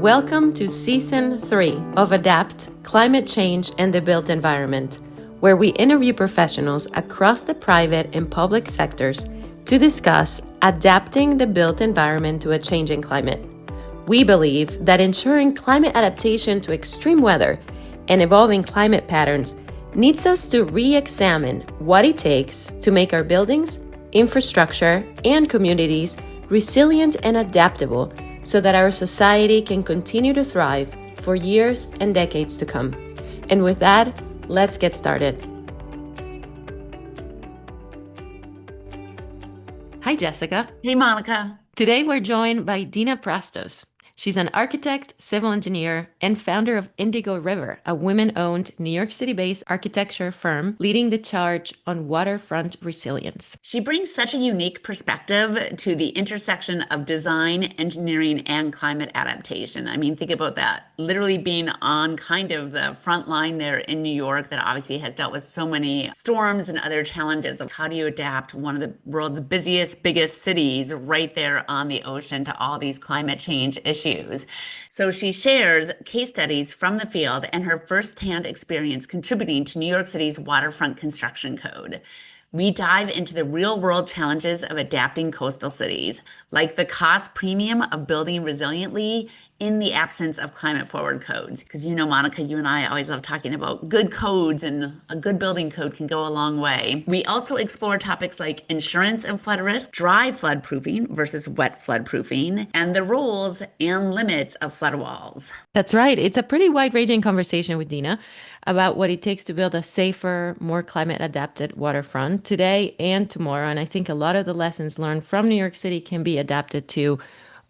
Welcome to Season 3 of Adapt, Climate Change and the Built Environment, where we interview professionals across the private and public sectors to discuss adapting the built environment to a changing climate. We believe that ensuring climate adaptation to extreme weather and evolving climate patterns needs us to re-examine what it takes to make our buildings, infrastructure, and communities resilient and adaptable so that our society can continue to thrive for years and decades to come. And with that, let's get started. Hi, Jessica. Hey, Monica. Today we're joined by Dina Prastos. She's an architect, civil engineer, and founder of Indigo River, a women-owned New York City-based architecture firm leading the charge on waterfront resilience. She brings such a unique perspective to the intersection of design, engineering, and climate adaptation. I mean, think about that. Literally being on kind of the front line there in New York that obviously has dealt with so many storms and other challenges of how do you adapt one of the world's busiest, biggest cities right there on the ocean to all these climate change issues. So she shares case studies from the field and her firsthand experience contributing to New York City's waterfront construction code. We dive into the real-world challenges of adapting coastal cities, like the cost premium of building resiliently in the absence of climate-forward codes. Because you know, Monica, you and I always love talking about good codes, and a good building code can go a long way. We also explore topics like insurance and flood risk, dry floodproofing versus wet floodproofing, and the rules and limits of flood walls. That's right. It's a pretty wide-ranging conversation with Dina about what it takes to build a safer, more climate-adapted waterfront today and tomorrow. And I think a lot of the lessons learned from New York City can be adapted to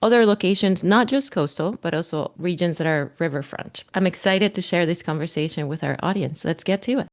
other locations, not just coastal, but also regions that are riverfront. I'm excited to share this conversation with our audience. Let's get to it.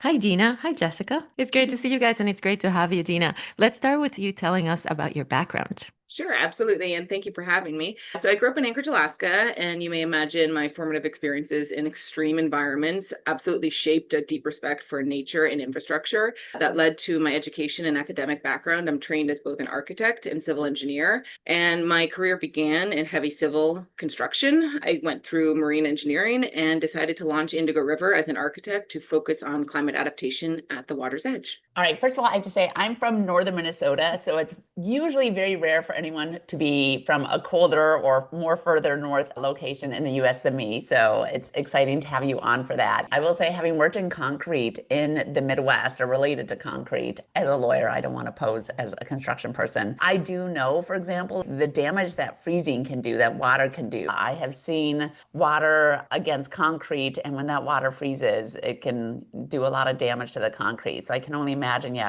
Hi, Dina. Hi, Jessica. It's great to see you guys, and it's great to have you, Dina. Let's start with you telling us about your background. Sure, absolutely. And thank you for having me. So I grew up in Anchorage, Alaska, and you may imagine my formative experiences in extreme environments absolutely shaped a deep respect for nature and infrastructure that led to my education and academic background. I'm trained as both an architect and civil engineer, and my career began in heavy civil construction. I went through marine engineering and decided to launch Indigo River as an architect to focus on climate adaptation at the water's edge. All right, first of all, I have to say I'm from northern Minnesota, so it's usually very rare for anyone to be from a colder or more further north location in the US than me. So it's exciting to have you on for that. I will say, having worked in concrete in the Midwest or related to concrete as a lawyer, I don't want to pose as a construction person. I do know, for example, the damage that freezing can do, that water can do. I have seen water against concrete, and when that water freezes, it can do a lot of damage to the concrete. So I can only imagine,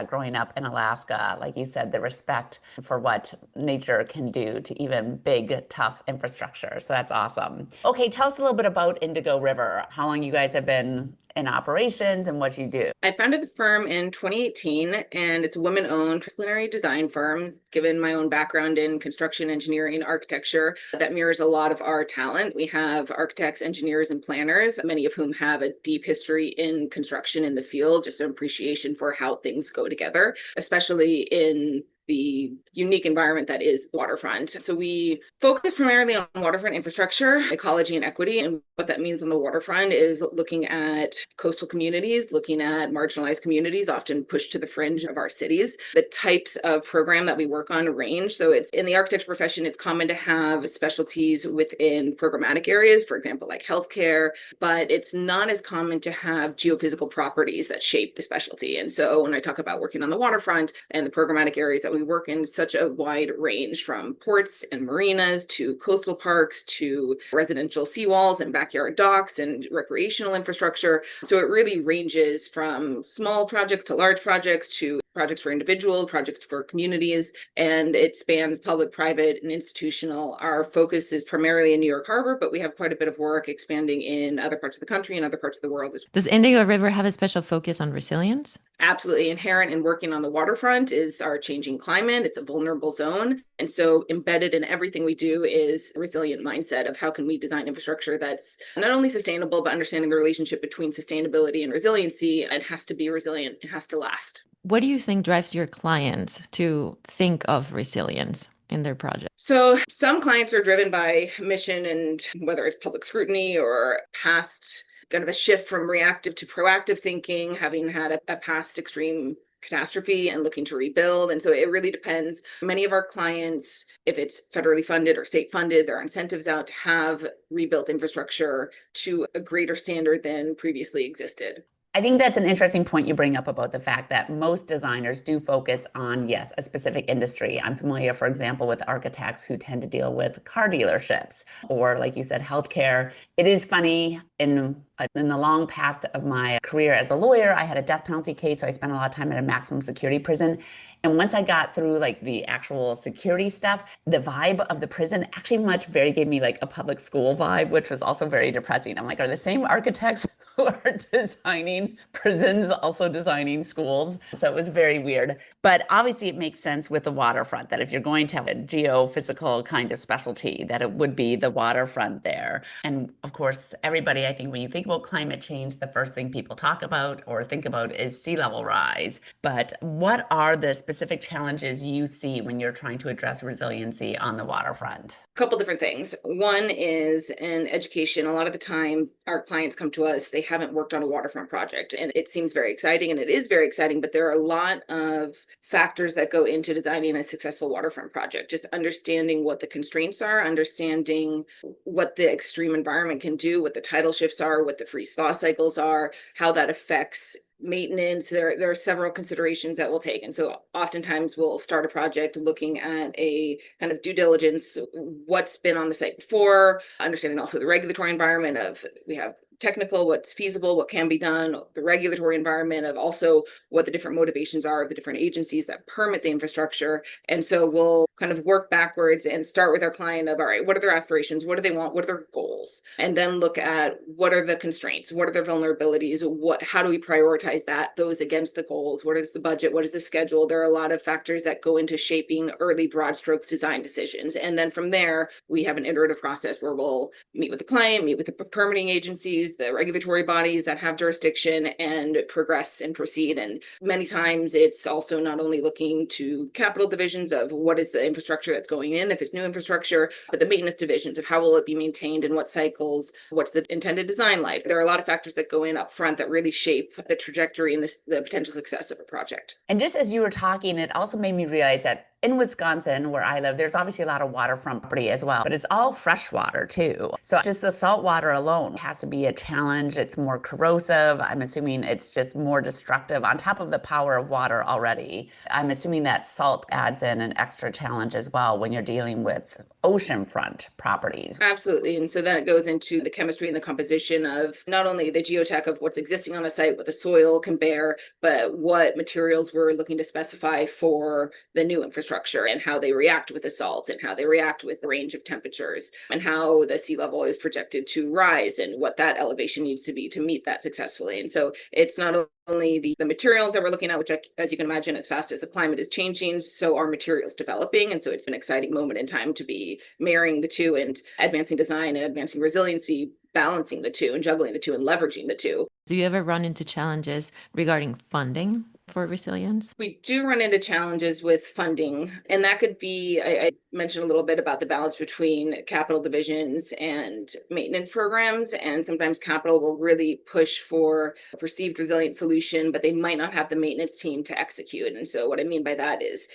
growing up in Alaska, like you said, the respect for what nature can do to even big, tough infrastructure. So that's awesome. Okay, tell us a little bit about Indigo River, how long you guys have been in operations and what you do. I founded the firm in 2018, and it's a women-owned disciplinary design firm. Given my own background in construction, engineering, architecture, that mirrors a lot of our talent. We have architects, engineers, and planners, many of whom have a deep history in construction in the field, just an appreciation for how things go together, especially in the unique environment that is the waterfront. So we focus primarily on waterfront infrastructure, ecology, and equity. And what that means on the waterfront is looking at coastal communities, looking at marginalized communities, often pushed to the fringe of our cities. The types of program that we work on range. So it's in the architecture profession, it's common to have specialties within programmatic areas, for example, like healthcare, but it's not as common to have geophysical properties that shape the specialty. And so when I talk about working on the waterfront and the programmatic areas that we work in, such a wide range from ports and marinas to coastal parks to residential seawalls and backyard docks and recreational infrastructure. So it really ranges from small projects to large projects to projects for individuals, projects for communities, and it spans public, private, and institutional. Our focus is primarily in New York Harbor, but we have quite a bit of work expanding in other parts of the country and other parts of the world as well. Does Indigo River have a special focus on resilience? Absolutely. Inherent in working on the waterfront is our changing climate. It's a vulnerable zone. And so embedded in everything we do is a resilient mindset of how can we design infrastructure that's not only sustainable, but understanding the relationship between sustainability and resiliency. It has to be resilient. It has to last. What do you think drives your clients to think of resilience? in their project? So some clients are driven by mission, and whether it's public scrutiny or past kind of a shift from reactive to proactive thinking, having had a past extreme catastrophe and looking to rebuild. And so it really depends. Many of our clients, if it's federally funded or state funded, there are incentives out to have rebuilt infrastructure to a greater standard than previously existed. I think that's an interesting point you bring up about the fact that most designers do focus on, yes, a specific industry. I'm familiar, for example, with architects who tend to deal with car dealerships or, like you said, healthcare. It is funny, in the long past of my career as a lawyer, I had a death penalty case, so I spent a lot of time in a maximum security prison. And once I got through like the actual security stuff, the vibe of the prison actually very gave me like a public school vibe, which was also very depressing. I'm like, are the same architects who are designing prisons also designing schools? So it was very weird. But obviously it makes sense with the waterfront that if you're going to have a geophysical kind of specialty, that it would be the waterfront there. And of course, everybody, I think when you think about climate change, the first thing people talk about or think about is sea level rise. But what are the specific challenges you see when you're trying to address resiliency on the waterfront? A couple different things. One is in education. A lot of the time, our clients come to us, they haven't worked on a waterfront project, and it seems very exciting, and it is very exciting, but there are a lot of factors that go into designing a successful waterfront project. Just understanding what the constraints are, understanding what the extreme environment can do, what the tidal shifts are, what the freeze-thaw cycles are, how that affects maintenance. There are several considerations that we'll take. And so oftentimes we'll start a project looking at a kind of due diligence, what's been on the site before, understanding also the regulatory environment of, we have technical, what's feasible, what can be done, the regulatory environment of also what the different motivations are of the different agencies that permit the infrastructure. And so we'll kind of work backwards and start with our client of, all right, what are their aspirations? What do they want? What are their goals? And then look at what are the constraints? What are their vulnerabilities? How do we prioritize those against the goals? What is the budget? What is the schedule? There are a lot of factors that go into shaping early broad strokes design decisions. And then from there, we have an iterative process where we'll meet with the client, meet with the permitting agencies, the regulatory bodies that have jurisdiction, and progress and proceed. And many times it's also not only looking to capital divisions of what is the infrastructure that's going in, if it's new infrastructure, but the maintenance divisions of how will it be maintained in what cycles, what's the intended design life. There are a lot of factors that go in up front that really shape the trajectory and the potential success of a project. And just as you were talking, it also made me realize that in Wisconsin, where I live, there's obviously a lot of waterfront property as well, but it's all fresh water too. So just the salt water alone has to be a challenge. It's more corrosive. I'm assuming it's just more destructive on top of the power of water already. I'm assuming that salt adds in an extra challenge as well when you're dealing with oceanfront properties. Absolutely. And so then it goes into the chemistry and the composition of not only the geotech of what's existing on the site, what the soil can bear, but what materials we're looking to specify for the new infrastructure and how they react with the salt and how they react with the range of temperatures and how the sea level is projected to rise and what that elevation needs to be to meet that successfully. And so it's not only the materials that we're looking at, which as you can imagine, as fast as the climate is changing, so are materials developing. And so it's an exciting moment in time to be marrying the two and advancing design and advancing resiliency, balancing the two and juggling the two and leveraging the two. Do you ever run into challenges regarding funding for resilience? We do run into challenges with funding, and that could be, I mentioned a little bit about the balance between capital divisions and maintenance programs. And sometimes capital will really push for a perceived resilient solution, but they might not have the maintenance team to execute. And so what I mean by that is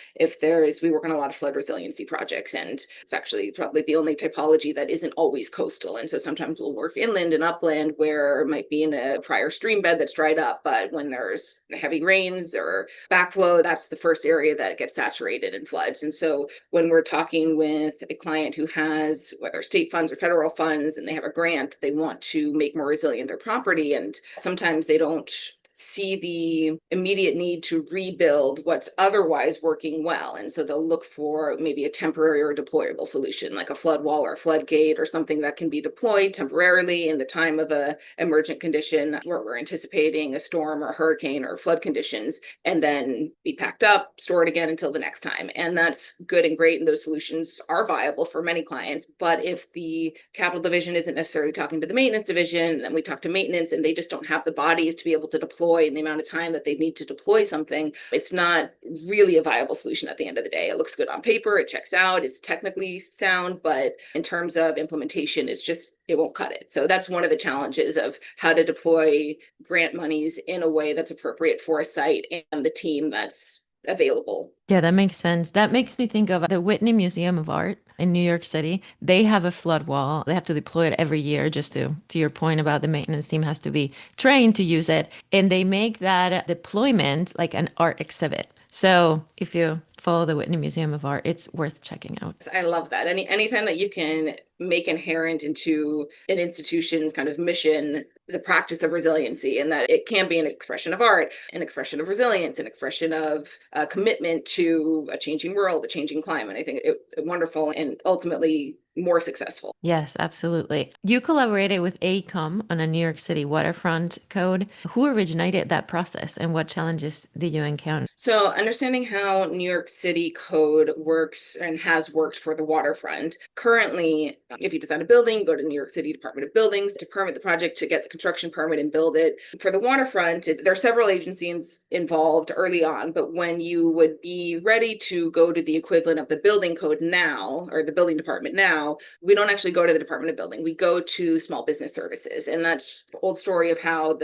we work on a lot of flood resiliency projects, and it's actually probably the only typology that isn't always coastal. And so sometimes we'll work inland and upland where it might be in a prior stream bed that's dried up, but when there's heavy rains or backflow, that's the first area that gets saturated in floods. And so when we're talking with a client who has whether state funds or federal funds and they have a grant, they want to make more resilient their property, and sometimes they don't see the immediate need to rebuild what's otherwise working well. And so they'll look for maybe a temporary or deployable solution, like a flood wall or a floodgate or something that can be deployed temporarily in the time of a emergent condition where we're anticipating a storm or hurricane or flood conditions, and then be packed up, stored again until the next time. And that's good and great. And those solutions are viable for many clients. But if the capital division isn't necessarily talking to the maintenance division, then we talk to maintenance and they just don't have the bodies to be able to deploy deploy and the amount of time that they need to deploy something, it's not really a viable solution at the end of the day. It looks good on paper, it checks out, it's technically sound, but in terms of implementation, it won't cut it. So that's one of the challenges of how to deploy grant monies in a way that's appropriate for a site and the team that's available. Yeah, that makes sense. That makes me think of the Whitney Museum of Art in New York City. They have a flood wall. They have to deploy it every year just to your point about the maintenance team has to be trained to use it. And they make that deployment like an art exhibit. So if you follow the Whitney Museum of Art, it's worth checking out. I love that. Anytime that you can make inherent into an institution's kind of mission the practice of resiliency, and that it can be an expression of art, an expression of resilience, an expression of commitment to a changing world, a changing climate. I think it's wonderful and ultimately more successful. Yes, absolutely. You collaborated with AECOM on a New York City waterfront code. Who originated that process and what challenges did you encounter? So understanding how New York City code works and has worked for the waterfront. Currently, if you design a building, go to New York City Department of Buildings to permit the project, to get the construction permit and build it. For the waterfront, there are several agencies involved early on, but when you would be ready to go to the equivalent of the building code now, or the building department now, we don't actually go to the Department of Building. We go to Small Business Services. And that's the old story of how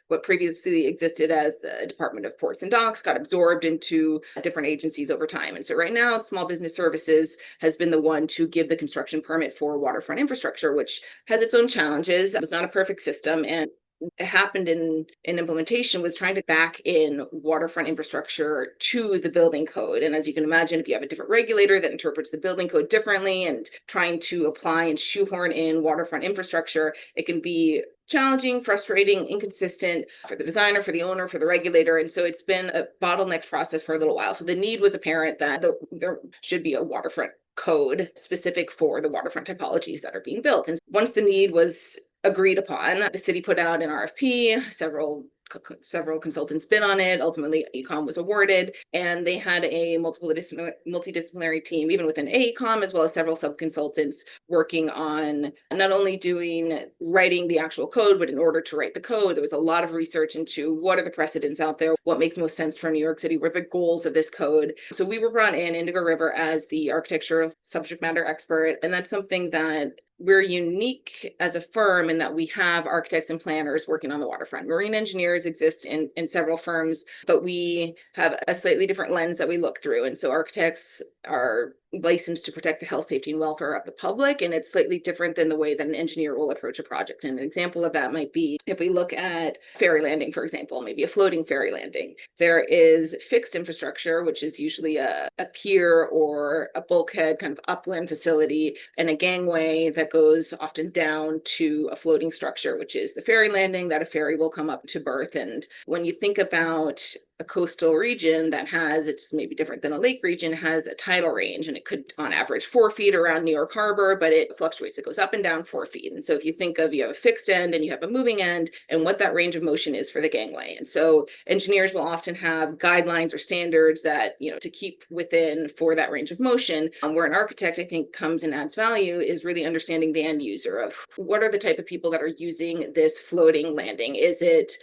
what previously existed as the Department of Ports and Docks got absorbed into different agencies over time. And so right now, Small Business Services has been the one to give the construction permit for waterfront infrastructure, which has its own challenges. It was not a perfect system. And it happened in implementation was trying to back in waterfront infrastructure to the building code. And as you can imagine, if you have a different regulator that interprets the building code differently and trying to apply and shoehorn in waterfront infrastructure, it can be challenging, frustrating, inconsistent for the designer, for the owner, for the regulator. And so it's been a bottlenecked process for a little while. So the need was apparent that there should be a waterfront code specific for the waterfront typologies that are being built. And once the need was agreed upon, the city put out an RFP, several consultants bid on it. Ultimately, AECOM was awarded, and they had a multidisciplinary team, even within AECOM, as well as several sub-consultants working on not only writing the actual code, but in order to write the code, there was a lot of research into what are the precedents out there, what makes most sense for New York City, what are the goals of this code. So we were brought in, Indigo River, as the architectural subject matter expert, and that's something that we're unique as a firm in that we have architects and planners working on the waterfront. Marine engineers exist in several firms, but we have a slightly different lens that we look through. And so architects are licensed to protect the health, safety, and welfare of the public. And it's slightly different than the way that an engineer will approach a project. And an example of that might be if we look at ferry landing, for example, maybe a floating ferry landing. There is fixed infrastructure, which is usually a pier or a bulkhead kind of upland facility, and a gangway that goes often down to a floating structure, which is the ferry landing that a ferry will come up to berth. And when you think about a coastal region that it's maybe different than a lake region, has a tidal range, and it could on average 4 feet around New York Harbor, but it fluctuates. It goes up and down 4 feet. And so if you think of, you have a fixed end and you have a moving end, and what that range of motion is for the gangway. And so engineers will often have guidelines or standards that, to keep within for that range of motion. Where an architect, I think, comes and adds value is really understanding the end user of what are the type of people that are using this floating landing. Is it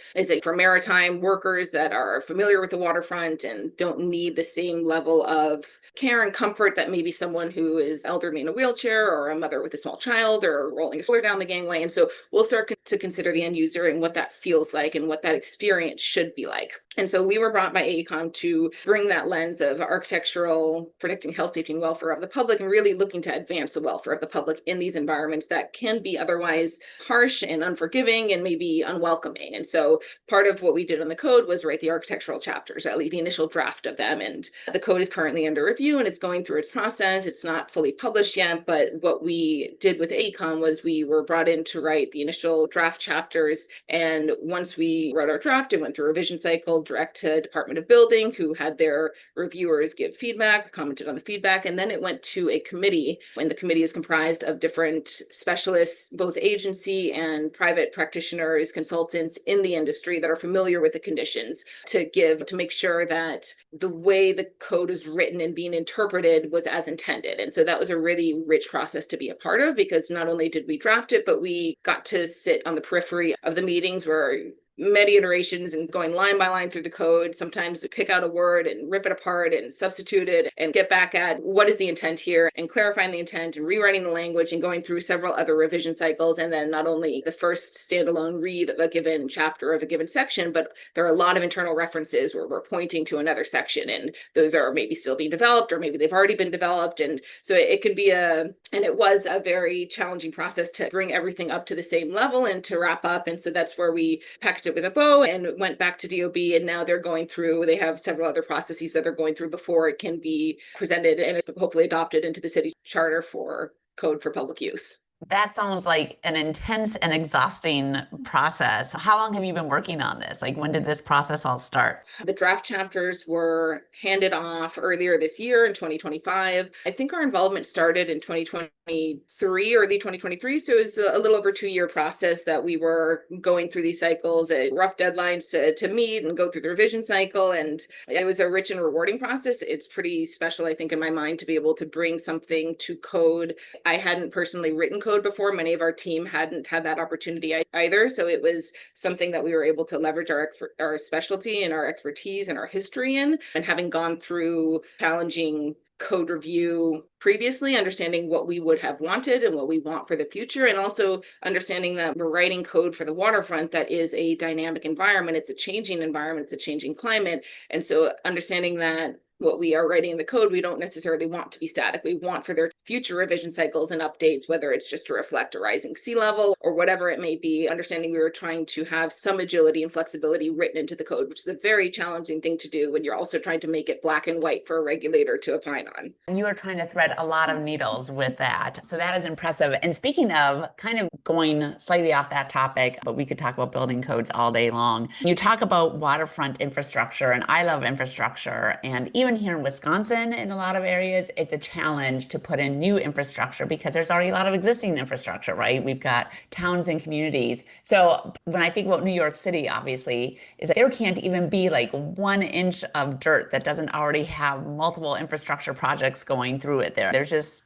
for maritime workers that are familiar with the waterfront and don't need the same level of care and comfort that maybe someone who is elderly in a wheelchair, or a mother with a small child, or rolling a stroller down the gangway? And so we'll start to consider the end user and what that feels like and what that experience should be like. And so we were brought by AECOM to bring that lens of architectural, protecting health, safety, and welfare of the public, and really looking to advance the welfare of the public in these environments that can be otherwise harsh and unforgiving and maybe unwelcoming. And so part of what we did on the code was write the architectural chapters, at least the initial draft of them. And the code is currently under review and it's going through its process. It's not fully published yet, but what we did with AECOM was we were brought in to write the initial draft chapters. And once we wrote our draft, it went through a revision cycle direct to Department of Building, who had their reviewers give feedback, commented on the feedback, and then it went to a committee. And the committee is comprised of different specialists, both agency and private practitioners, consultants in the industry that are familiar with the conditions, to make sure that the way the code is written and being interpreted was as intended. And so that was a really rich process to be a part of, because not only did we draft it, but we got to sit on the periphery of the meetings where many iterations and going line by line through the code, sometimes pick out a word and rip it apart and substitute it and get back at what is the intent here and clarifying the intent and rewriting the language and going through several other revision cycles. And then not only the first standalone read of a given chapter of a given section, but there are a lot of internal references where we're pointing to another section, and those are maybe still being developed or maybe they've already been developed. And so it can be and it was a very challenging process to bring everything up to the same level and to wrap up. And so that's where we packaged it with a bow and went back to DOB, and now they have several other processes that they're going through before it can be presented and hopefully adopted into the city charter for code for public use. That sounds like an intense and exhausting process. How long have you been working on this? Like, when did this process all start? The draft chapters were handed off earlier this year in 2025. I think our involvement started in 2023, early 2023. So it was a little over 2-year process that we were going through these cycles, rough deadlines to meet and go through the revision cycle. And it was a rich and rewarding process. It's pretty special, I think, in my mind to be able to bring something to code. I hadn't personally written code before. Many of our team hadn't had that opportunity either. So it was something that we were able to leverage our specialty and our expertise and our history in, and having gone through challenging code review previously, understanding what we would have wanted and what we want for the future, and also understanding that we're writing code for the waterfront that is a dynamic environment. It's a changing environment, it's a changing climate. And so understanding that what we are writing in the code, we don't necessarily want to be static. We want for their future revision cycles and updates, whether it's just to reflect a rising sea level or whatever it may be, understanding we were trying to have some agility and flexibility written into the code, which is a very challenging thing to do when you're also trying to make it black and white for a regulator to opine on. You are trying to thread a lot of needles with that. So that is impressive. And speaking of kind of going slightly off that topic, but we could talk about building codes all day long. You talk about waterfront infrastructure, and I love infrastructure. And even here in Wisconsin, in a lot of areas, it's a challenge to put in new infrastructure because there's already a lot of existing infrastructure, right? We've got towns and communities. So when I think about New York City, obviously, is that there can't even be like 1 inch of dirt that doesn't already have multiple infrastructure projects going through it there.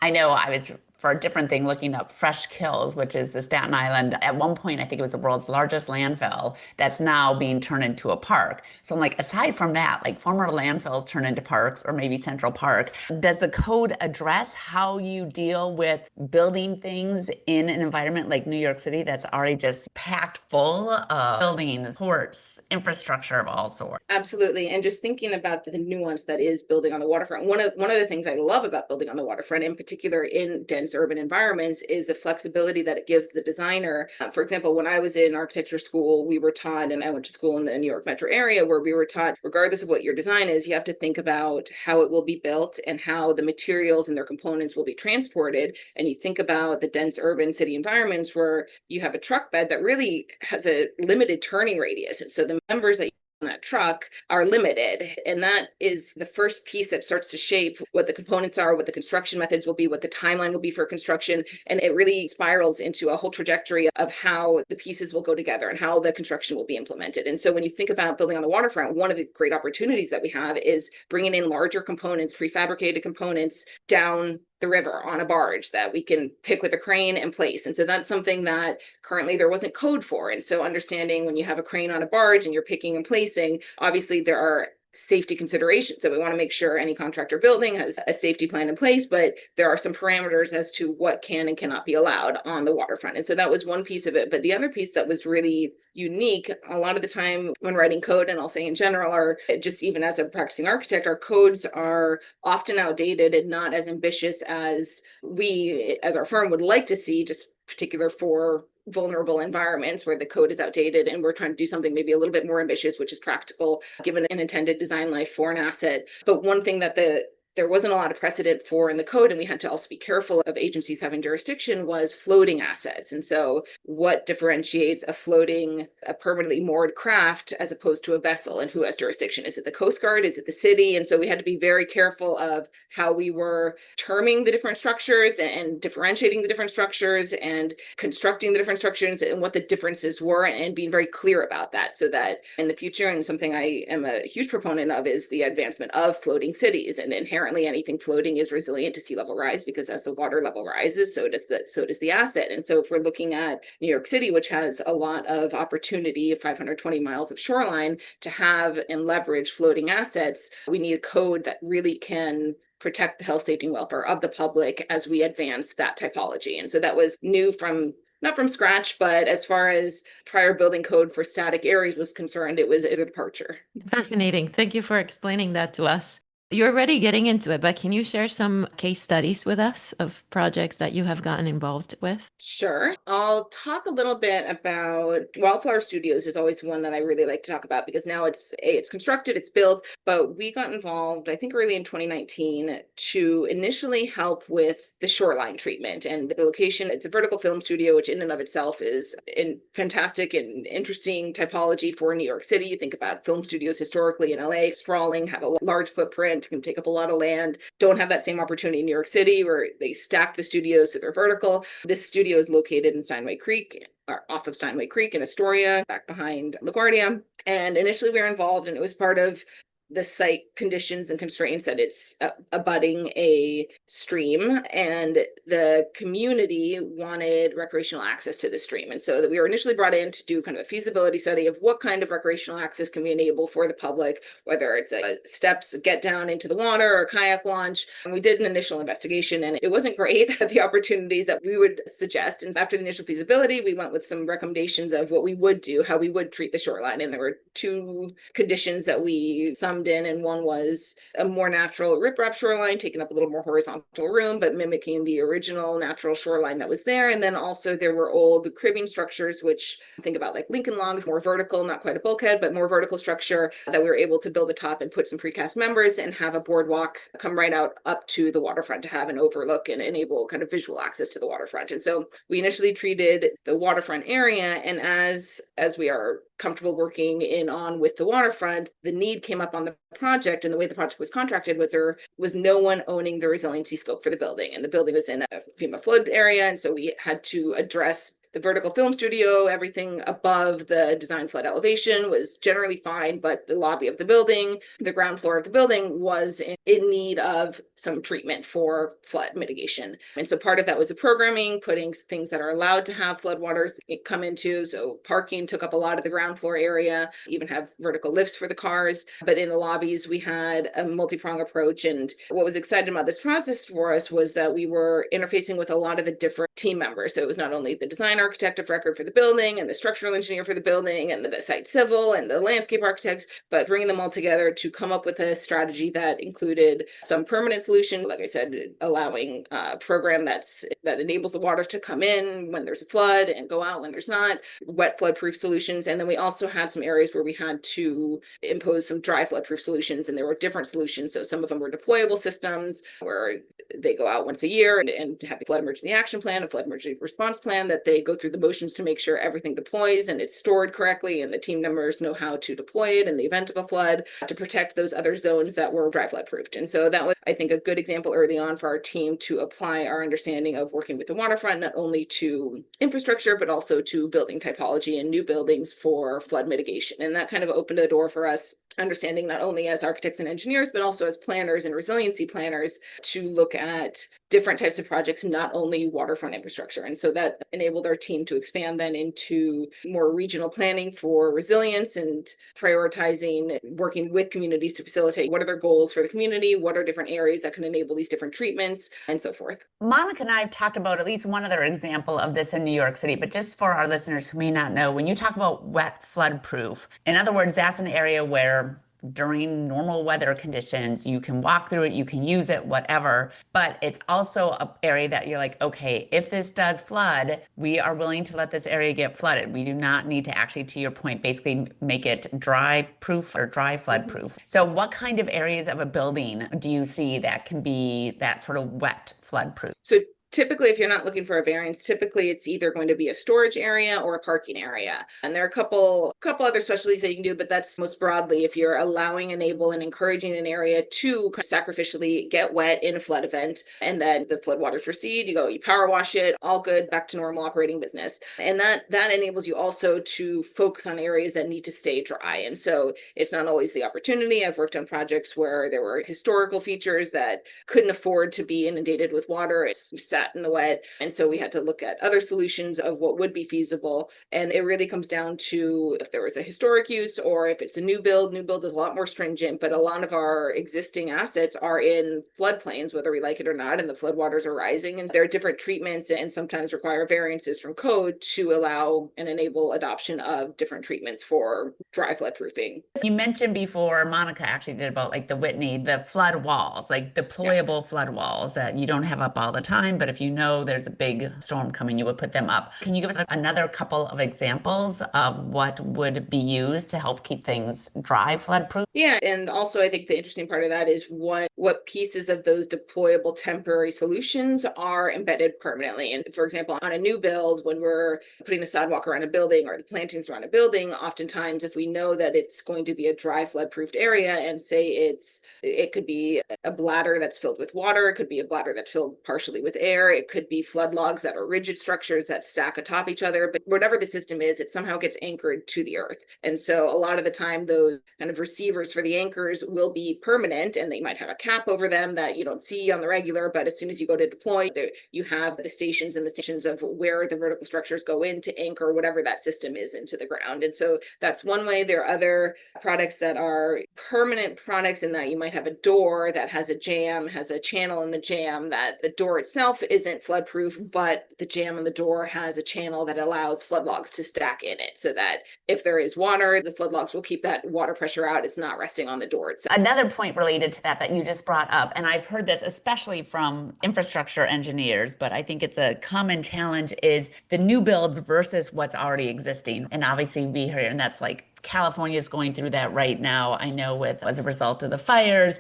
I know I was for a different thing, looking up Fresh Kills, which is the Staten Island. At one point, I think it was the world's largest landfill that's now being turned into a park. So I'm like, aside from that, like former landfills turn into parks or maybe Central Park, does the code address how you deal with building things in an environment like New York City that's already just packed full of buildings, ports, infrastructure of all sorts? Absolutely. And just thinking about the nuance that is building on the waterfront. One of the things I love about building on the waterfront, in particular in dense urban environments, is the flexibility that it gives the designer. For example, when I was in architecture school, we were taught, and I went to school in the New York metro area, where we were taught, regardless of what your design is, you have to think about how it will be built and how the materials and their components will be transported. And you think about the dense urban city environments where you have a truck bed that really has a limited turning radius. And so the members that that truck are limited. And that is the first piece that starts to shape what the components are, what the construction methods will be, what the timeline will be for construction. And it really spirals into a whole trajectory of how the pieces will go together and how the construction will be implemented. And so when you think about building on the waterfront, one of the great opportunities that we have is bringing in larger components, prefabricated components down the river on a barge that we can pick with a crane and place. And so that's something that currently there wasn't code for. And so understanding when you have a crane on a barge and you're picking and placing, obviously there are safety considerations. So we want to make sure any contractor building has a safety plan in place, but there are some parameters as to what can and cannot be allowed on the waterfront. And so that was one piece of it. But the other piece that was really unique, a lot of the time when writing code, and I'll say in general, or just even as a practicing architect, our codes are often outdated and not as ambitious as we, as our firm, would like to see, just particular for vulnerable environments where the code is outdated and we're trying to do something maybe a little bit more ambitious, which is practical given an intended design life for an asset. But one thing that there wasn't a lot of precedent for in the code, and we had to also be careful of agencies having jurisdiction, was floating assets. And so what differentiates a permanently moored craft as opposed to a vessel, and who has jurisdiction? Is it the Coast Guard? Is it the city? And so we had to be very careful of how we were terming the different structures and differentiating the different structures and constructing the different structures and what the differences were, and being very clear about that, so that in the future, and something I am a huge proponent of, is the advancement of floating cities and inherent inherently anything floating is resilient to sea level rise, because as the water level rises, so does the asset. And so if we're looking at New York City, which has a lot of opportunity, 520 miles of shoreline, to have and leverage floating assets, we need a code that really can protect the health, safety, and welfare of the public as we advance that typology. And so that was new from not from scratch, but as far as prior building code for static areas was concerned, it was a departure. Fascinating. Thank you for explaining that to us. You're already getting into it, but can you share some case studies with us of projects that you have gotten involved with? Sure. I'll talk a little bit about Wildflower Studios is always one that I really like to talk about, because now it's constructed, it's built, but we got involved, I think early in 2019, to initially help with the shoreline treatment and the location. It's a vertical film studio, which in and of itself is a fantastic and interesting typology for New York City. You think about film studios historically in LA, sprawling, have a large footprint, can take up a lot of land. Don't have that same opportunity in New York City, where they stack the studios so they're vertical. This studio is located in Steinway Creek, or off of Steinway Creek in Astoria, back behind LaGuardia. And initially we were involved, and it was part of the site conditions and constraints that it's abutting a stream, and the community wanted recreational access to the stream. And so that we were initially brought in to do kind of a feasibility study of what kind of recreational access can we enable for the public, whether it's steps get down into the water or kayak launch. And we did an initial investigation, and it wasn't great at the opportunities that we would suggest. And after the initial feasibility, we went with some recommendations of what we would do, how we would treat the shoreline. And there were two conditions that we summed in, and one was a more natural riprap shoreline, taking up a little more horizontal room, but mimicking the original natural shoreline that was there. And then also there were old cribbing structures, which think about like Lincoln logs, more vertical, not quite a bulkhead, but more vertical structure that we were able to build atop and put some precast members and have a boardwalk come right out up to the waterfront to have an overlook and enable kind of visual access to the waterfront. And so we initially treated the waterfront area, and as we are comfortable working in on with the waterfront, the need came up on the project, and the way the project was contracted was there was no one owning the resiliency scope for the building, and the building was in a FEMA flood area, and so we had to address the vertical film studio. Everything above the design flood elevation was generally fine, but the lobby of the building, the ground floor of the building, was in need of some treatment for flood mitigation. And so part of that was the programming, putting things that are allowed to have floodwaters come into. So parking took up a lot of the ground floor area, even have vertical lifts for the cars. But in the lobbies, we had a multi-prong approach. And what was exciting about this process for us was that we were interfacing with a lot of the different team members. So it was not only the design architect of record for the building and the structural engineer for the building and the site civil and the landscape architects, but bringing them all together to come up with a strategy that included some permanent solution, like I said, allowing a program that enables the water to come in when there's a flood and go out when there's not, wet flood proof solutions. And then we also had some areas where we had to impose some dry flood proof solutions, and there were different solutions. So some of them were deployable systems where they go out once a year and have the flood emergency action plan, a flood emergency response plan, that they go through the motions to make sure everything deploys and it's stored correctly, and the team members know how to deploy it in the event of a flood to protect those other zones that were dry flood proofed. And so that was, I think, a good example early on for our team to apply our understanding of working with the waterfront, not only to infrastructure, but also to building typology and new buildings for flood mitigation. And that kind of opened a door for us, understanding not only as architects and engineers, but also as planners and resiliency planners, to look at different types of projects, not only waterfront infrastructure. And so that enabled our team to expand then into more regional planning for resilience and prioritizing, working with communities to facilitate what are their goals for the community, what are different areas that can enable these different treatments, and so forth. Monica and I have talked about at least one other example of this in New York City, but just for our listeners who may not know, when you talk about wet flood proof, in other words, that's an area where during normal weather conditions, you can walk through it, you can use it, whatever. But it's also an area that you're like, okay, if this does flood, we are willing to let this area get flooded. We do not need to actually, to your point, basically make it dry proof or dry flood proof. So what kind of areas of a building do you see that can be that sort of wet flood proof? So Typically, if you're not looking for a variance, typically it's either going to be a storage area or a parking area. And there are a couple other specialties that you can do, but that's most broadly if you're allowing, enable, and encouraging an area to sacrificially get wet in a flood event, and then the floodwaters recede, you power wash it, all good, back to normal operating business. And that enables you also to focus on areas that need to stay dry. And so it's not always the opportunity. I've worked on projects where there were historical features that couldn't afford to be inundated with water. It sat in the wet. And so we had to look at other solutions of what would be feasible. And it really comes down to if there was a historic use or if it's a new build. New build is a lot more stringent, but a lot of our existing assets are in floodplains, whether we like it or not, and the floodwaters are rising. And there are different treatments and sometimes require variances from code to allow and enable adoption of different treatments for dry floodproofing. You mentioned before, Monica actually did about like the Whitney, the flood walls, like deployable flood walls that you don't have up all the time, but if you know there's a big storm coming, you would put them up. Can you give us another couple of examples of what would be used to help keep things dry, flood-proof? Yeah, and also I think the interesting part of that is what pieces of those deployable temporary solutions are embedded permanently. And for example, on a new build, when we're putting the sidewalk around a building or the plantings around a building, oftentimes if we know that it's going to be a dry flood-proofed area and say it could be a bladder that's filled with water, it could be a bladder that's filled partially with air, it could be flood logs that are rigid structures that stack atop each other, but whatever the system is, it somehow gets anchored to the earth. And so a lot of the time, those kind of receivers for the anchors will be permanent, and they might have a cap over them that you don't see on the regular, but as soon as you go to deploy, you have the stations and the stations of where the vertical structures go in to anchor whatever that system is into the ground. And so that's one way. There are other products that are permanent products in that you might have a door that has a jamb, has a channel in the jamb, that the door itself isn't floodproof, but the jamb in the door has a channel that allows flood logs to stack in it, so that if there is water, the flood logs will keep that water pressure out. It's not resting on the door itself. Another point related to that you just brought up, and I've heard this especially from infrastructure engineers, but I think it's a common challenge, is the new builds versus what's already existing. And obviously we hear, and that's like California is going through that right now, I know, as a result of the fires.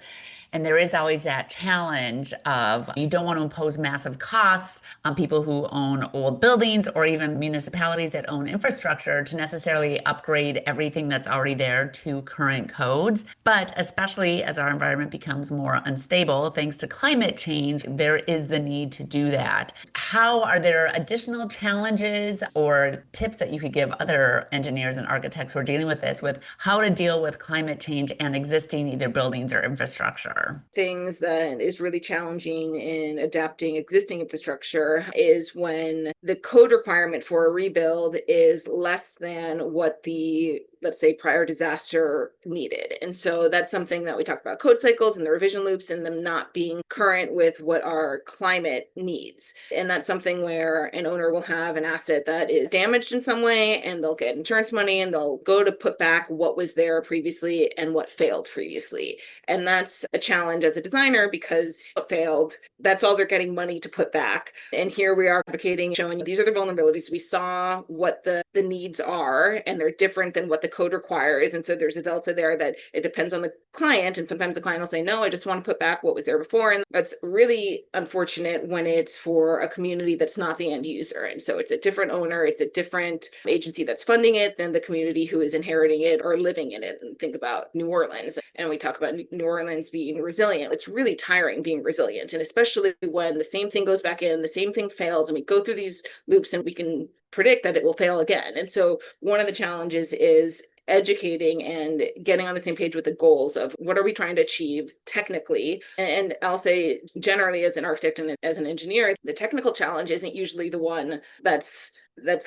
And there is always that challenge of you don't want to impose massive costs on people who own old buildings or even municipalities that own infrastructure to necessarily upgrade everything that's already there to current codes. But especially as our environment becomes more unstable, thanks to climate change, there is the need to do that. How are there additional challenges or tips that you could give other engineers and architects who are dealing with this, with how to deal with climate change and existing either buildings or infrastructure? Things that is really challenging in adapting existing infrastructure is when the code requirement for a rebuild is less than what the, let's say, prior disaster needed. And so that's something that we talk about code cycles and the revision loops and them not being current with what our climate needs. And that's something where an owner will have an asset that is damaged in some way, and they'll get insurance money and they'll go to put back what was there previously and what failed previously. And that's a challenge as a designer because what failed, that's all they're getting money to put back. And here we are advocating, showing these are the vulnerabilities. We saw what the needs are, and they're different than what the code requires. And so there's a delta there that it depends on the client. And sometimes the client will say, no, I just want to put back what was there before. And that's really unfortunate when it's for a community that's not the end user. And so it's a different owner, it's a different agency that's funding it than the community who is inheriting it or living in it. And think about New Orleans. And we talk about New Orleans being resilient. It's really tiring being resilient. And especially when the same thing goes back in, the same thing fails, and we go through these loops and we can predict that it will fail again. And so one of the challenges is educating and getting on the same page with the goals of what are we trying to achieve technically. And I'll say generally as an architect and as an engineer, the technical challenge isn't usually the one that's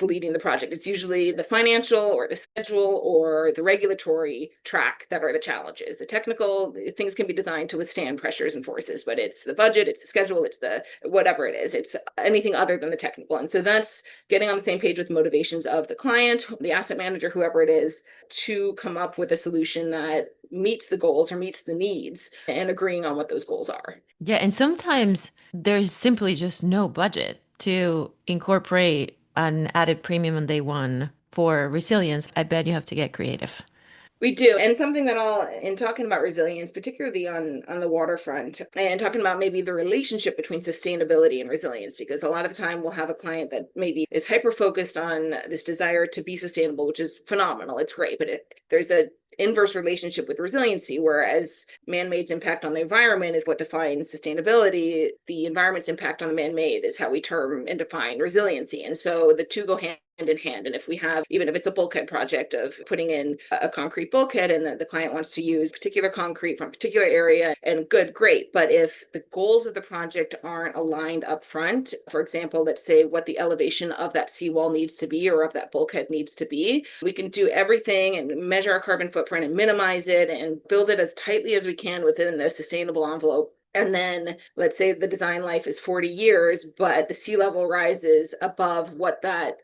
leading the project. It's usually the financial or the schedule or the regulatory track that are the challenges. The technical things can be designed to withstand pressures and forces, but it's the budget, it's the schedule, it's the whatever it is. It's anything other than the technical. And so that's getting on the same page with motivations of the client, the asset manager, whoever it is, to come up with a solution that meets the goals or meets the needs and agreeing on what those goals are. Yeah, and sometimes there's simply just no budget to incorporate an added premium on day one for resilience. I bet you have to get creative. We do. And something that in talking about resilience, particularly on the waterfront, and talking about maybe the relationship between sustainability and resilience, because a lot of the time we'll have a client that maybe is hyper focused on this desire to be sustainable, which is phenomenal. It's great, but there's a inverse relationship with resiliency, whereas man-made's impact on the environment is what defines sustainability. The environment's impact on the man-made is how we term and define resiliency. And so the two go hand in hand. And if we have, even if it's a bulkhead project of putting in a concrete bulkhead and the client wants to use particular concrete from a particular area, and great. But if the goals of the project aren't aligned up front, for example, let's say what the elevation of that seawall needs to be or of that bulkhead needs to be, we can do everything and measure our carbon footprint and minimize it and build it as tightly as we can within the sustainable envelope. And then let's say the design life is 40 years, but the sea level rises above what that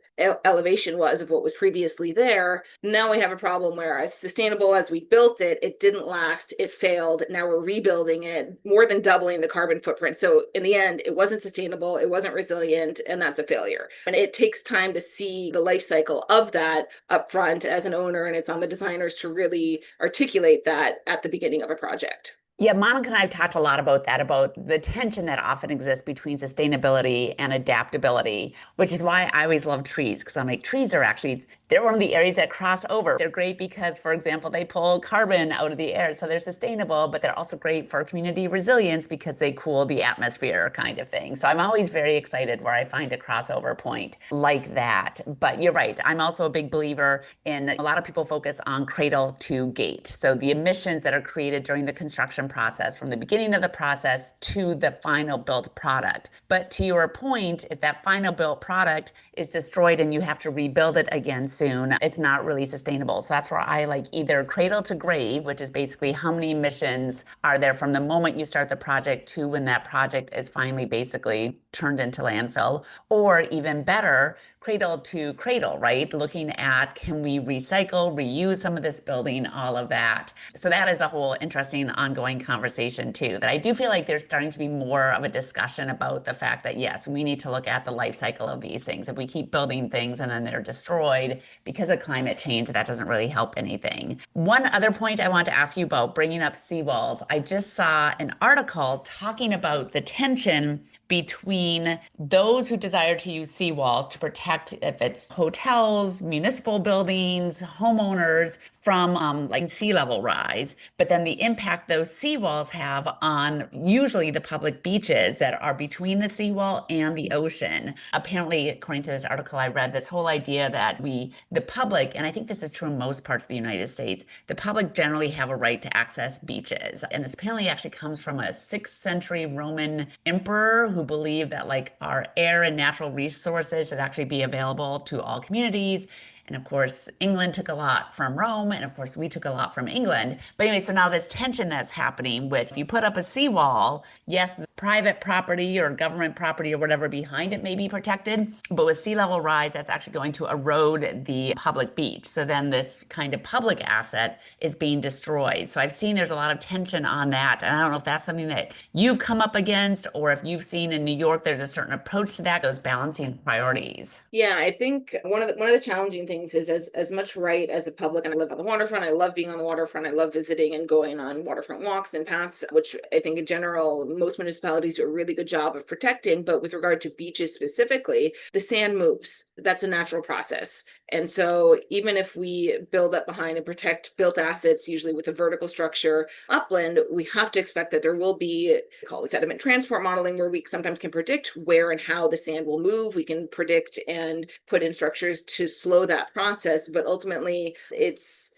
elevation was of what was previously there. Now we have a problem where, as sustainable as we built it, it didn't last, it failed. Now we're rebuilding it, more than doubling the carbon footprint. So in the end, it wasn't sustainable, it wasn't resilient, and that's a failure. And it takes time to see the life cycle of that up front as an owner, and it's on the designers to really articulate that at the beginning of a project. Yeah, Monica and I have talked a lot about that, about the tension that often exists between sustainability and adaptability, which is why I always love trees, because I'm like, trees are actually, they're one of the areas that cross over. They're great because, for example, they pull carbon out of the air, so they're sustainable, but they're also great for community resilience because they cool the atmosphere kind of thing. So I'm always very excited where I find a crossover point like that. But you're right. I'm also a big believer in, a lot of people focus on cradle to gate. So the emissions that are created during the construction process, from the beginning of the process to the final built product. But to your point, if that final built product is destroyed and you have to rebuild it again soon, it's not really sustainable. So that's where I like either cradle to grave, which is basically how many emissions are there from the moment you start the project to when that project is finally basically turned into landfill, or even better, cradle to cradle, right? Looking at, can we recycle, reuse some of this building, all of that. So that is a whole interesting ongoing conversation too, that I do feel like there's starting to be more of a discussion about the fact that, yes, we need to look at the life cycle of these things. If we keep building things and then they're destroyed because of climate change, that doesn't really help anything. One other point I want to ask you about, bringing up seawalls. I just saw an article talking about the tension between those who desire to use seawalls to protect, if it's hotels, municipal buildings, homeowners, from like sea level rise, but then the impact those seawalls have on usually the public beaches that are between the seawall and the ocean. Apparently, according to this article I read, this whole idea that the public, and I think this is true in most parts of the United States, the public generally have a right to access beaches. And this apparently actually comes from a 6th century Roman emperor who believed that like our air and natural resources should actually be available to all communities. And of course, England took a lot from Rome, and of course, we took a lot from England. But anyway, so now this tension that's happening with, if you put up a seawall, yes, the private property or government property or whatever behind it may be protected, but with sea level rise, that's actually going to erode the public beach. So then this kind of public asset is being destroyed. So I've seen there's a lot of tension on that. And I don't know if that's something that you've come up against, or if you've seen in New York, there's a certain approach to that, those balancing priorities. Yeah, I think one of the challenging things is, as much right as the public, and I live on the waterfront, I love being on the waterfront, I love visiting and going on waterfront walks and paths, which I think in general most municipalities do a really good job of protecting. But with regard to beaches specifically, the sand moves. That's a natural process. And so even if we build up behind and protect built assets, usually with a vertical structure upland, we have to expect that there will be, call it sediment transport modeling, where we sometimes can predict where and how the sand will move. We can predict and put in structures to slow that process, but ultimately it's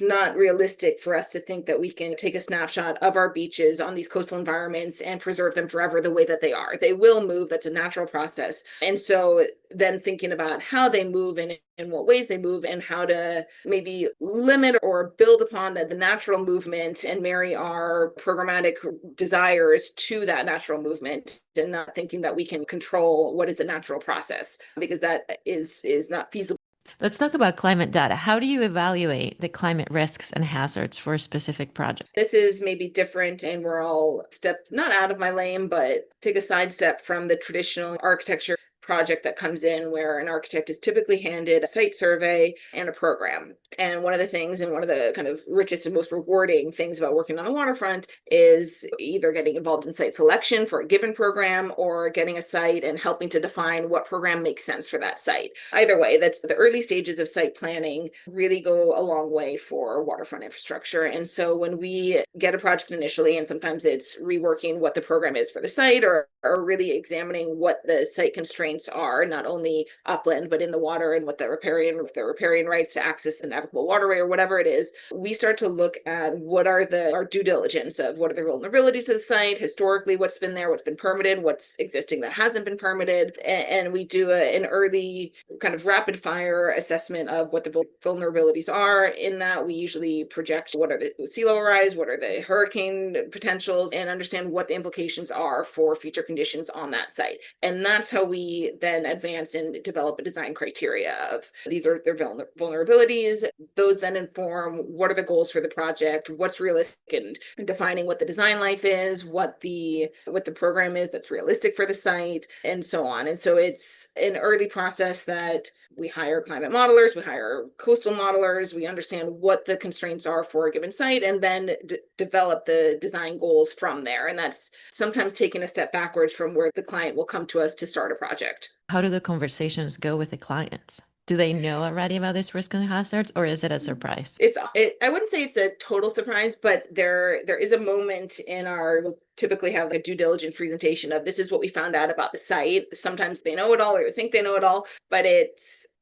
not realistic for us to think that we can take a snapshot of our beaches on these coastal environments and preserve them forever the way that they are. They will move. That's a natural process. And so then thinking about how they move and in what ways they move, and how to maybe limit or build upon the natural movement and marry our programmatic desires to that natural movement, and not thinking that we can control what is a natural process, because that is not feasible. Let's talk about climate data. How do you evaluate the climate risks and hazards for a specific project? This is maybe different, and we're all step not out of my lane, but take a sidestep from the traditional architecture project that comes in where an architect is typically handed a site survey and a program. And one of the things, and one of the kind of richest and most rewarding things about working on the waterfront is either getting involved in site selection for a given program or getting a site and helping to define what program makes sense for that site. Either way, that's the early stages of site planning really go a long way for waterfront infrastructure. And so when we get a project initially, and sometimes it's reworking what the program is for the site, or really examining what the site constraints are, not only upland, but in the water, and what the riparian rights to access a navigable waterway or whatever it is, we start to look at what are our due diligence of what are the vulnerabilities of the site, historically, what's been there, what's been permitted, what's existing that hasn't been permitted. And we do an early kind of rapid fire assessment of what the vulnerabilities are. In that, we usually project what are the sea level rise, what are the hurricane potentials, and understand what the implications are for future conditions on that site. And that's how we then advance and develop a design criteria of these are their vulnerabilities. Those then inform what are the goals for the project, what's realistic, and defining what the design life is, what the program is that's realistic for the site, and so on. And so it's an early process that we hire climate modelers, we hire coastal modelers, we understand what the constraints are for a given site, and then develop the design goals from there. And that's sometimes taking a step backwards from where the client will come to us to start a project. How do the conversations go with the clients? Do they know already about this risk and hazards, or is it a surprise? I wouldn't say it's a total surprise, but there is a moment in we'll typically have a due diligence presentation of this is what we found out about the site. Sometimes they know it all or they think they know it all, but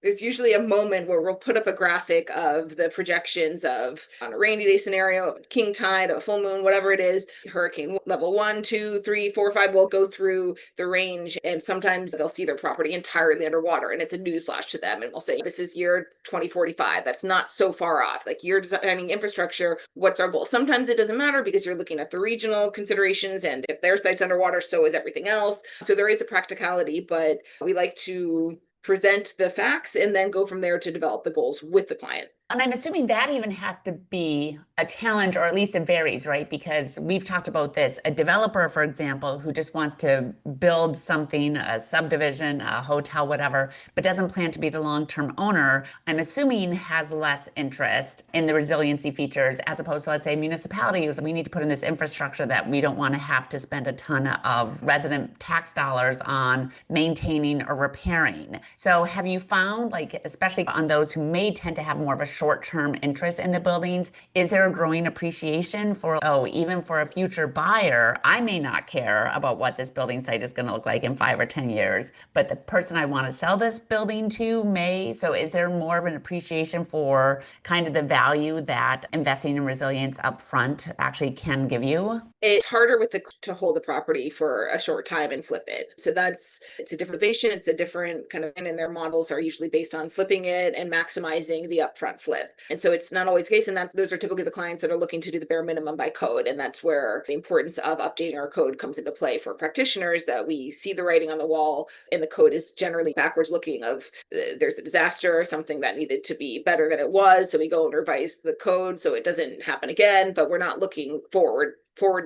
there's usually a moment where we'll put up a graphic of the projections of, on a rainy day scenario, king tide, a full moon, whatever it is, hurricane level 1, 2, 3, 4, 5 will go through the range. And sometimes they'll see their property entirely underwater, and it's a newsflash to them. And we'll say, this is year 2045. That's not so far off. Like, you're designing infrastructure. What's our goal? Sometimes it doesn't matter because you're looking at the regional considerations, and if their site's underwater, so is everything else. So there is a practicality, but we like to present the facts and then go from there to develop the goals with the client. And I'm assuming that even has to be a challenge, or at least it varies, right? Because we've talked about this. A developer, for example, who just wants to build something, a subdivision, a hotel, whatever, but doesn't plan to be the long-term owner, I'm assuming has less interest in the resiliency features, as opposed to, let's say, municipalities. We need to put in this infrastructure that we don't want to have to spend a ton of resident tax dollars on maintaining or repairing. So have you found, like, especially on those who may tend to have more of a short-term interest in the buildings, is there a growing appreciation for, even for a future buyer, I may not care about what this building site is going to look like in 5 or 10 years, but the person I want to sell this building to may. So is there more of an appreciation for kind of the value that investing in resilience up front actually can give you? It's harder to hold the property for a short time and flip it. So it's a different innovation. It's a different kind of, and their models are usually based on flipping it and maximizing the upfront flip. And so it's not always the case. And those are typically the clients that are looking to do the bare minimum by code. And that's where the importance of updating our code comes into play for practitioners, that we see the writing on the wall and the code is generally backwards looking of there's a disaster or something that needed to be better than it was. So we go and revise the code so it doesn't happen again, but we're not looking forward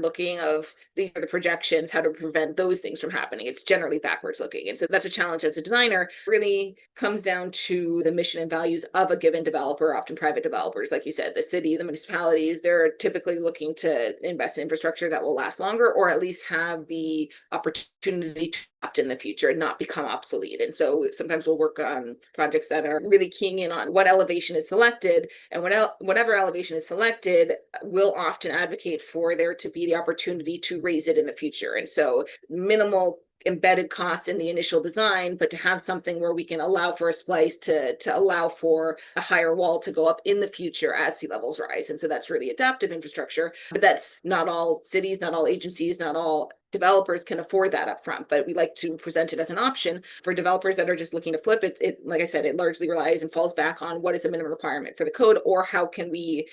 looking of these are the projections, how to prevent those things from happening. It's generally backwards looking. And so that's a challenge as a designer. Really comes down to the mission and values of a given developer, often private developers. Like you said, the city, the municipalities, they're typically looking to invest in infrastructure that will last longer, or at least have the opportunity to adapt in the future and not become obsolete. And so sometimes we'll work on projects that are really keying in on what elevation is selected, and whatever elevation is selected, we'll often advocate for there to be the opportunity to raise it in the future. And so minimal embedded cost in the initial design, but to have something where we can allow for a splice to allow for a higher wall to go up in the future as sea levels rise. And so that's really adaptive infrastructure, but that's not all cities, not all agencies, not all developers can afford that up front, but we like to present it as an option for developers that are just looking to flip it. Like I said, it largely relies and falls back on what is the minimum requirement for the code, or how can we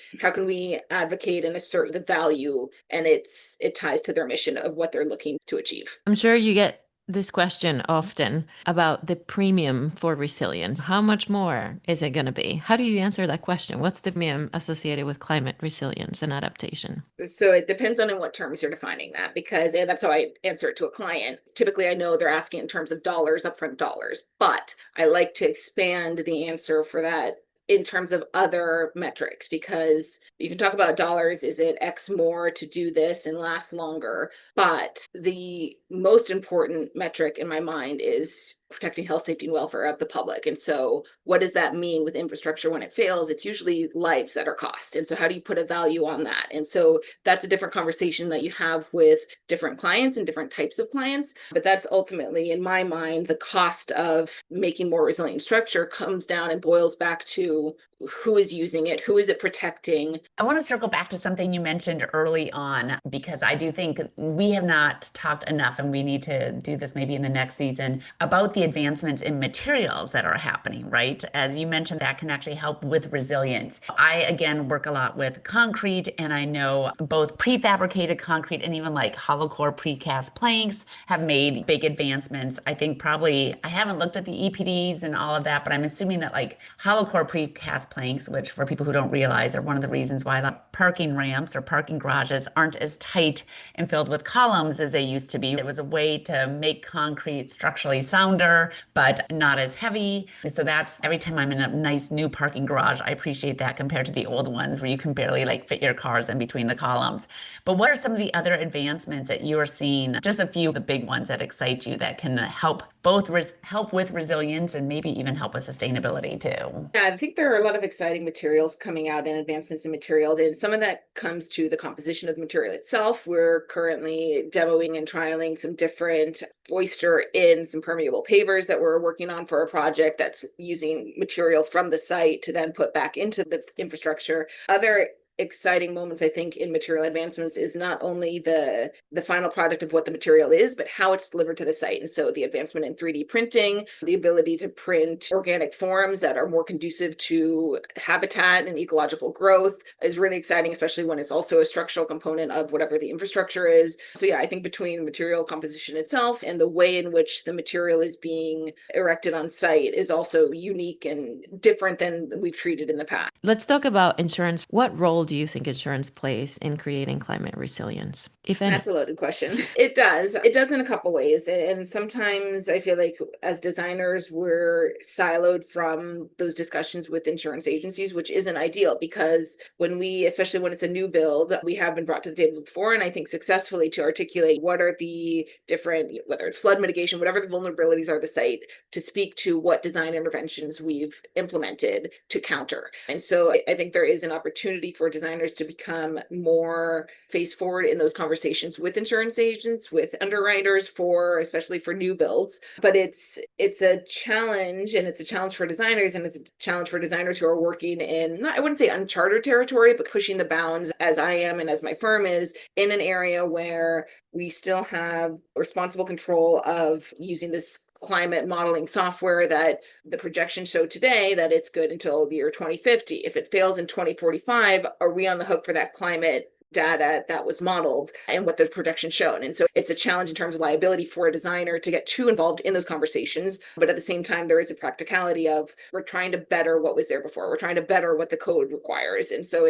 advocate and assert the value, and it ties to their mission of what they're looking to achieve. I'm sure you get this question often about the premium for resilience. How much more is it going to be? How do you answer that question? What's the premium associated with climate resilience and adaptation? So it depends on in what terms you're defining that, because and that's how I answer it to a client. Typically, I know they're asking in terms of dollars, upfront dollars, but I like to expand the answer for that in terms of other metrics, because you can talk about dollars. Is it X more to do this and last longer? But the most important metric in my mind is protecting health, safety, and welfare of the public. And so what does that mean with infrastructure when it fails? It's usually lives that are cost. And so how do you put a value on that? And so that's a different conversation that you have with different clients and different types of clients. But that's ultimately, in my mind, the cost of making more resilient structure comes down and boils back to who is using it, who is it protecting. I want to circle back to something you mentioned early on, because I do think we have not talked enough, and we need to do this maybe in the next season, about the advancements in materials that are happening, right? As you mentioned, that can actually help with resilience. I, again, work a lot with concrete, and I know both prefabricated concrete and even like hollow core precast planks have made big advancements. I think probably, I haven't looked at the EPDs and all of that, but I'm assuming that like hollow core precast planks, which for people who don't realize are one of the reasons why the parking ramps or parking garages aren't as tight and filled with columns as they used to be. It was a way to make concrete structurally sounder, but not as heavy. So that's every time I'm in a nice new parking garage, I appreciate that compared to the old ones where you can barely like fit your cars in between the columns. But what are some of the other advancements that you're seeing? Just a few of the big ones that excite you that can help both help with resilience and maybe even help with sustainability too. Yeah, I think there are a lot of exciting materials coming out and advancements in materials, and some of that comes to the composition of the material itself. We're currently demoing and trialing some different oyster in some permeable pavers that we're working on for a project that's using material from the site to then put back into the infrastructure. Other exciting moments, I think, in material advancements is not only the final product of what the material is, but how it's delivered to the site. And so the advancement in 3D printing, the ability to print organic forms that are more conducive to habitat and ecological growth is really exciting, especially when it's also a structural component of whatever the infrastructure is. So yeah, I think between material composition itself and the way in which the material is being erected on site is also unique and different than we've treated in the past. Let's talk about insurance. What role do you think insurance plays in creating climate resilience, if any? That's a loaded question. It does. It does in a couple ways. And sometimes I feel like as designers, we're siloed from those discussions with insurance agencies, which isn't ideal, because when we, especially when it's a new build, we have been brought to the table before, and I think successfully, to articulate what are the different, whether it's flood mitigation, whatever the vulnerabilities are of the site, to speak to what design interventions we've implemented to counter. And so I think there is an opportunity for designers to become more face forward in those conversations with insurance agents, with underwriters, for especially for new builds. But it's a challenge, and it's a challenge for designers, and it's a challenge for designers who are working in, I wouldn't say uncharted territory, but pushing the bounds, as I am and as my firm is, in an area where we still have responsible control of using this climate modeling software that the projections show today that it's good until the year 2050. If it fails in 2045, are we on the hook for that climate data that was modeled and what the projections shown? And so it's a challenge in terms of liability for a designer to get too involved in those conversations. But at the same time, there is a practicality of we're trying to better what was there before. We're trying to better what the code requires. And so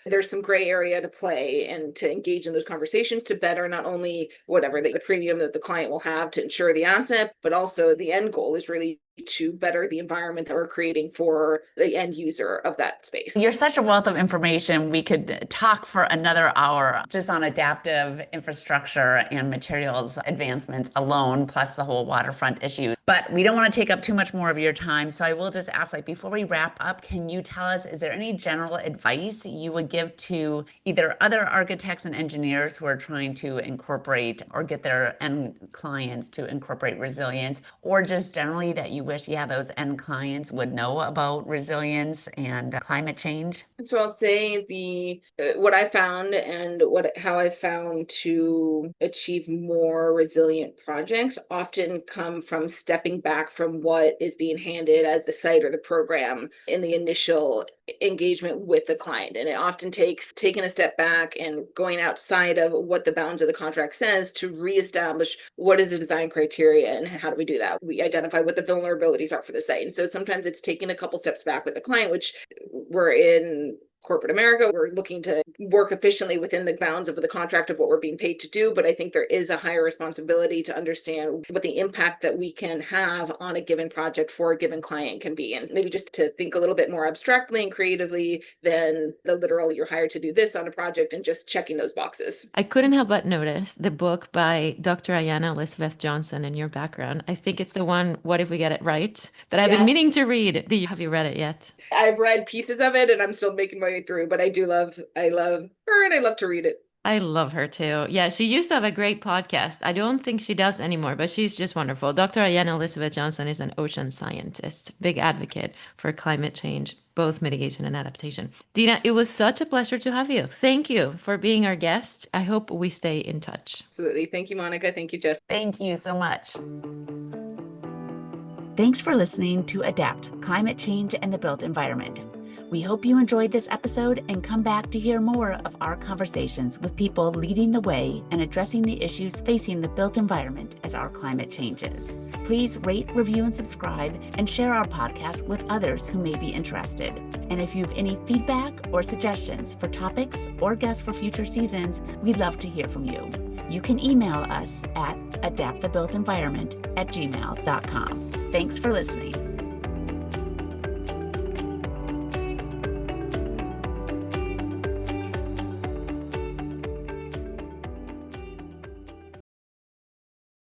there's some gray area to play and to engage in those conversations to better not only whatever the premium that the client will have to insure the asset, but also the end goal is really to better the environment that we're creating for the end user of that space. You're such a wealth of information. We could talk for another hour just on adaptive infrastructure and materials advancements alone, plus the whole waterfront issue. But we don't want to take up too much more of your time. So I will just ask, like, before we wrap up, can you tell us, is there any general advice you would give to either other architects and engineers who are trying to incorporate or get their end clients to incorporate resilience, or just generally that you wish, those end clients would know about resilience and climate change? So I'll say what I found and how I found to achieve more resilient projects often come from steps stepping back from what is being handed as the site or the program in the initial engagement with the client. And it often takes taking a step back and going outside of what the bounds of the contract says to reestablish what is the design criteria and how do we do that. We identify what the vulnerabilities are for the site. And so sometimes it's taking a couple steps back with the client, which we're in corporate America. We're looking to work efficiently within the bounds of the contract of what we're being paid to do. But I think there is a higher responsibility to understand what the impact that we can have on a given project for a given client can be. And maybe just to think a little bit more abstractly and creatively than the literal, you're hired to do this on a project and just checking those boxes. I couldn't help but notice the book by Dr. Ayanna Elizabeth Johnson in your background. I think it's the one, What If We Get It Right, that I've been meaning to read. Have you read it yet? I've read pieces of it and I'm still making my way through, but I love her and I love to read it. I love her too. Yeah, she used to have a great podcast. I don't think she does anymore, but she's just wonderful. Dr. Ayanna Elizabeth Johnson is an ocean scientist, big advocate for climate change, both mitigation and adaptation. Dina, it was such a pleasure to have you. Thank you for being our guest. I hope we stay in touch. Absolutely. Thank you, Monica. Thank you, Jess. Thank you so much. Thanks for listening to Adapt: Climate Change and the Built Environment. We hope you enjoyed this episode and come back to hear more of our conversations with people leading the way and addressing the issues facing the built environment as our climate changes. Please rate, review, and subscribe, and share our podcast with others who may be interested. And if you have any feedback or suggestions for topics or guests for future seasons, we'd love to hear from you. You can email us at adaptthebuiltenvironment@gmail.com. Thanks for listening.